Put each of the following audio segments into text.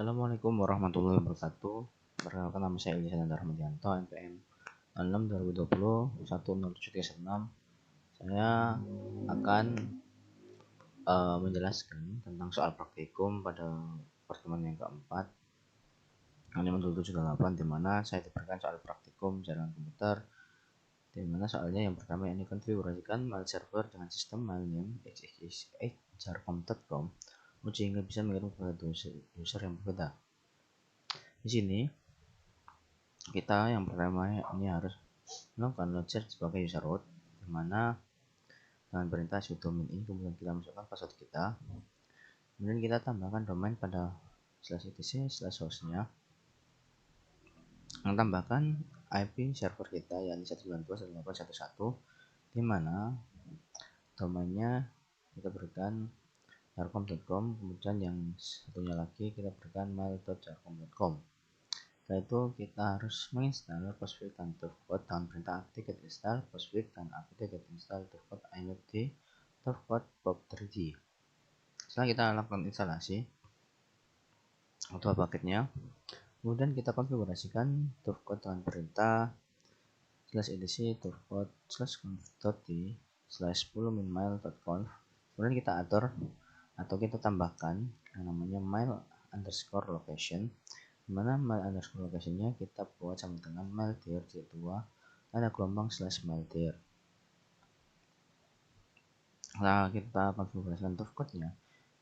Assalamualaikum warahmatullahi wabarakatuh. Perkenalkan, nama saya Ilyas Anandar Rahmadianto, NPM 06 2020 107316. Saya akan menjelaskan tentang soal praktikum pada pertemuan yang keempat, yang 778, di mana saya diberikan soal praktikum jaringan komputer, di mana soalnya yang pertama ini konfigurasikan mail server dengan sistem mail name xxx@jarcom.com sehingga bisa mengirim kepada user yang berbeda. Di sini kita yang pertama ini harus melakukan login sebagai user root, dimana dengan perintah sudo min-in, kemudian kita masukkan password kita, kemudian kita tambahkan domain pada /etc/hostnya, yang tambahkan IP server kita yakni 192.168.1.1, dimana domainnya kita berikan jarcom.com, kemudian yang satunya lagi kita berikan mail.jarcom.com. Setelah itu kita harus menginstal postfix dan turfcode dengan perintah apt-get install postfix dan apt-get install turfcode init turfcode pop3d. Setelah kita lakukan instalasi untuk paketnya, kemudian kita konfigurasikan turfcode dengan perintah /etc turfcode/conf.d/10minmail.conf. kemudian kita atur atau kita tambahkan yang namanya mail_location, dimana mail_locationnya kita buat sama dengan maildir /2 ada gelombang /maildir. Nah, kita konfigurasikan turfcode-nya,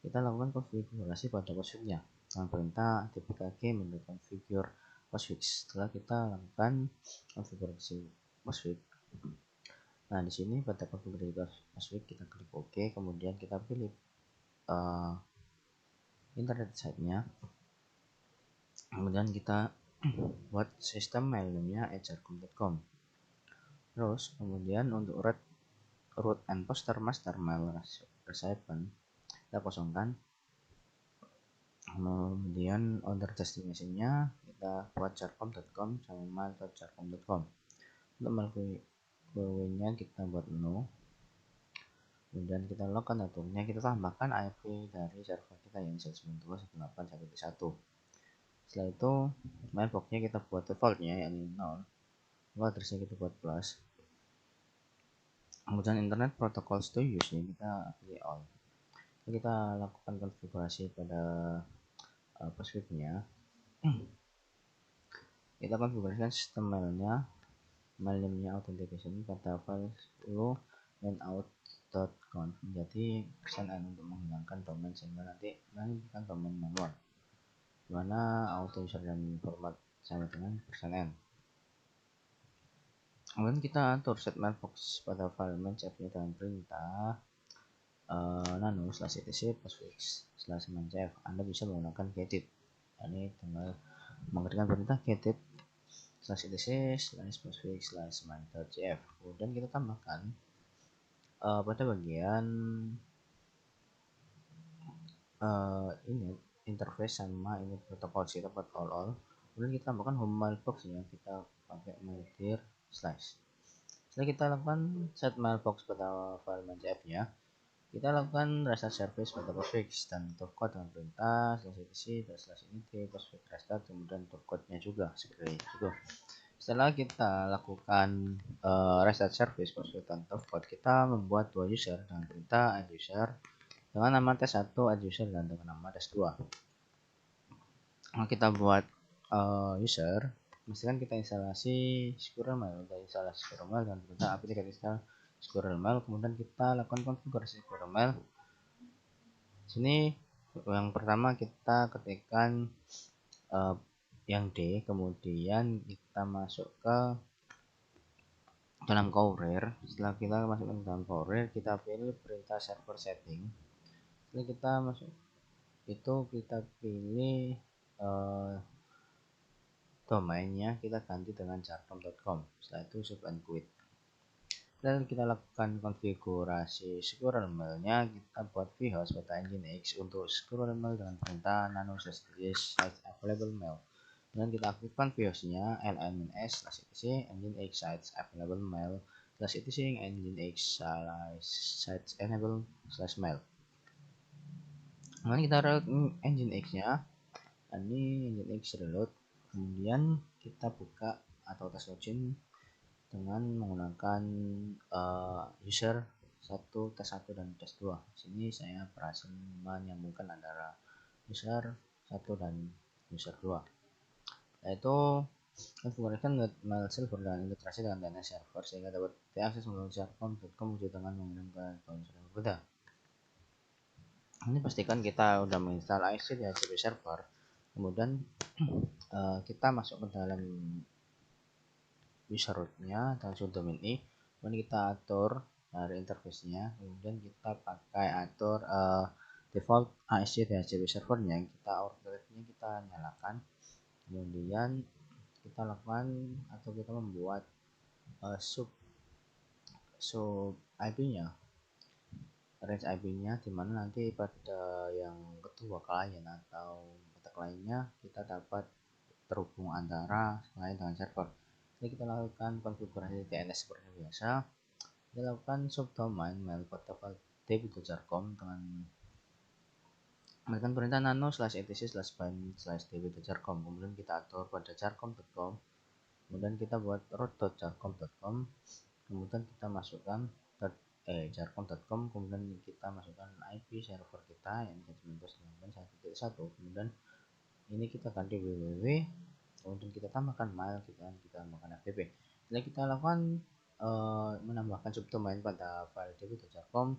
kita lakukan konfigurasi pada postfix-nya dengan perintah dpkg-configure postfix. Setelah kita lakukan konfigurasi postfix, nah di sini pada konfigurasi postfix kita klik OK, kemudian kita pilih internet site-nya, kemudian kita buat sistem mail name-nya @jarcom.com. Terus kemudian untuk root and poster master mail recipient kita kosongkan, kemudian order destination-nya kita buat jarcom.com sama mail.jarcom.com. untuk mail query-nya kita buat no, kemudian kita logkan networknya, kita tambahkan IP dari server kita yang 192.168.1.1. Setelah itu mailbox-nya kita buat default-nya yakni 0, lalu address-nya kita buat plus, kemudian internet protocols to use-nya kita pilih all. Kita lakukan konfigurasi pada postfix-nya, kita konfigurasikan sistem mailnya, mail name-nya authentication pada file out.conf menjadi %n untuk menghilangkan domain, sehingga nanti bukan domain manual, dimana auto user dan format sama dengan %n. Kemudian kita atur set mailbox pada file mancf-nya dengan perintah nano/etc postfix/mancf. Anda bisa menggunakan gedit, ini tinggal mengetikkan perintah gedit/etc/postfix/main.cf. kemudian kita tambahkan pada bagian ini interface sama ini protokol, kita buat all. Kemudian kita tambahkan home mailbox ya, kita pakai maildir slash. Setelah kita lakukan set mailbox pada file mancf nya, kita lakukan restart service pada postfix dan turfcode dengan perintah /etc/init postfix restart, kemudian turfcode-nya juga seperti itu. Setelah kita lakukan restart service postfix dan turfcode, kita membuat dua user dengan perintah add user dengan nama test1 add user dan dengan nama test2. Nah, kita buat user, pastikan kita instalasi SquirrelMail. Kita instalasi SquirrelMail dan perintah apt-get install SquirrelMail, kemudian kita lakukan konfigurasi SquirrelMail. Sini yang pertama kita ketikkan yang D, kemudian kita masuk ke dalam courier. Setelah kita masukkan ke dalam courier, kita pilih perintah server setting. Setelah kita masuk itu, kita pilih domainnya, kita ganti dengan jarcom.com. Setelah itu save and quit. Dan kita lakukan konfigurasi SquirrelMail-nya, kita buat vhost pada nginx untuk SquirrelMail dengan perintah nano/available-mail. Dan kita aktifkan vhost-nya ln-s/etc nginx-sites-available-mail /etc nginx-sites-enable/mail. Kemudian kita route nginx-nya ini nginjek reload, kemudian kita buka atau tes login dengan menggunakan user tes 1 dan tes 2. Sini saya berhasil menyambungkan antara user 1 dan user 2, yaitu konfigurasikan mail server dan integrasi dengan DNS server sehingga dapat diakses melalui server.com dengan mengirim ke akun server berbeda. Ini pastikan kita udah menginstal IC di HCP server, kemudian kita masuk ke dalam user root-nya dan subdomain ini, kemudian kita atur dari interface-nya, kemudian kita pakai atur default IC DHCP servernya, kita authority-nya kita nyalakan, kemudian kita lakukan atau kita membuat sub IP-nya, range IP-nya, dimana nanti pada yang kedua klien atau pada kliennya kita dapat terhubung antara klien dengan server. Jadi kita lakukan konfigurasi DNS seperti biasa. Kita lakukan subdomain mail portable db.jarcom dengan memberikan perintah nano /etc/bind/db.jarcom. Kemudian kita atur pada jarcom.com. Kemudian kita buat root.jarcom.com. Kemudian kita masukkan jarcom.com. Kemudian kita masukkan IP server kita yang 192.168.1.1. Kemudian ini kita ganti www, kemudian kita tambahkan mail, kita tambahkan FTP. Setelah kita lakukan menambahkan subdomain pada file db.jarcom,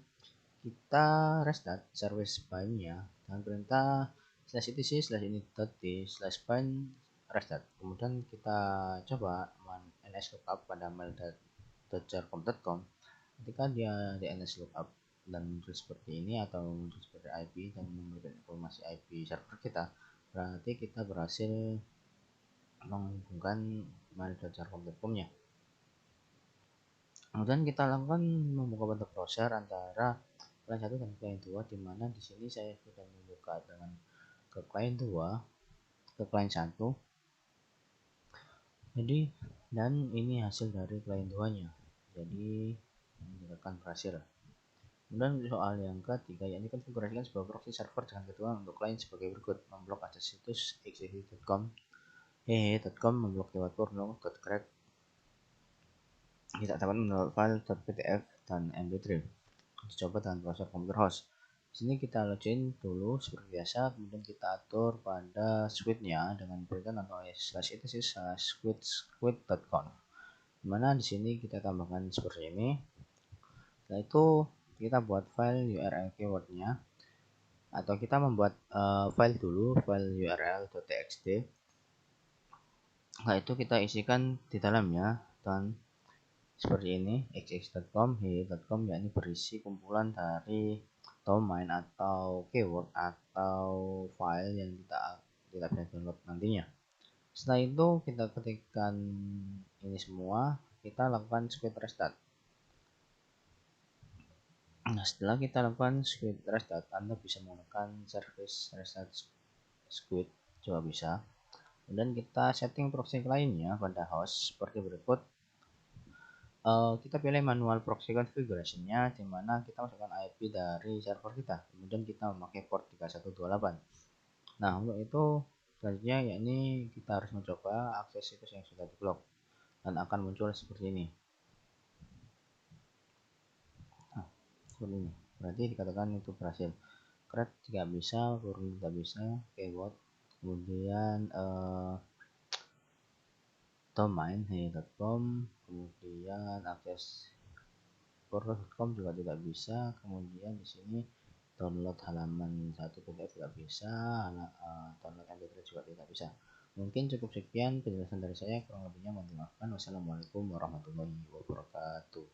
kita restart service bind-nya dengan perintah /etc/init.d/bind restart. Kemudian kita coba ns lookup pada mail.jarcom.com. Ketika dia DNS lookup dan muncul seperti ini atau muncul seperti IP dan memberikan informasi IP server kita, berarti kita berhasil menghubungkan mail.jarcom.com-nya. Kemudian kita lakukan membuka web browser antara klien 1 dan klien 2, di mana di sini saya sudah membuka dengan ke klien 2 ke klien 1. Jadi dan ini hasil dari klien 2-nya. Jadi ini akan berhasil. Kemudian soal yang ketiga, yakni konfigurasikan sebuah proxy server dengan ketentuan untuk klien sebagai berikut: memblok akses situs xxx.com, hehe.com, memblok lewat porno.crack, tidak dapat mendownload file .pdf dan mp3. Dicoba dengan browser komputer host. Di sini kita login dulu seperti biasa, kemudian kita atur pada suite-nya dengan perintah atau /etc/squid.conf. Dimana di sini kita tambahkan seperti ini. Setelah itu kita buat file URL keyword-nya, atau kita membuat file dulu, file url.txt. Nah, itu kita isikan di dalamnya dan seperti ini, xx.com, he.com, yakni berisi kumpulan dari domain atau keyword atau file yang kita tidak bisa download nantinya. Setelah itu kita ketikkan ini semua, kita lakukan squid restart. Nah, setelah kita lakukan squid restart, Anda bisa menggunakan service restart squid, coba bisa. Kemudian kita setting proxy lainnya pada host seperti berikut. Kita pilih manual proxy configuration-nya, di mana kita masukkan IP dari server kita, kemudian kita memakai port 3128. Nah, untuk itu selanjutnya yakni kita harus mencoba akses situs yang sudah diblok dan akan muncul seperti ini. Nah, seperti ini. Berarti dikatakan itu berhasil. Crack tidak bisa, kurung tidak bisa, keyword, kemudian domain he.com, kemudian akses portal.com juga tidak bisa, kemudian di sini download halaman 1 PDF tidak bisa, download mp3 juga tidak bisa. Mungkin cukup sekian penjelasan dari saya, kurang lebihnya mohon dimaafkan. Wassalamualaikum warahmatullahi wabarakatuh.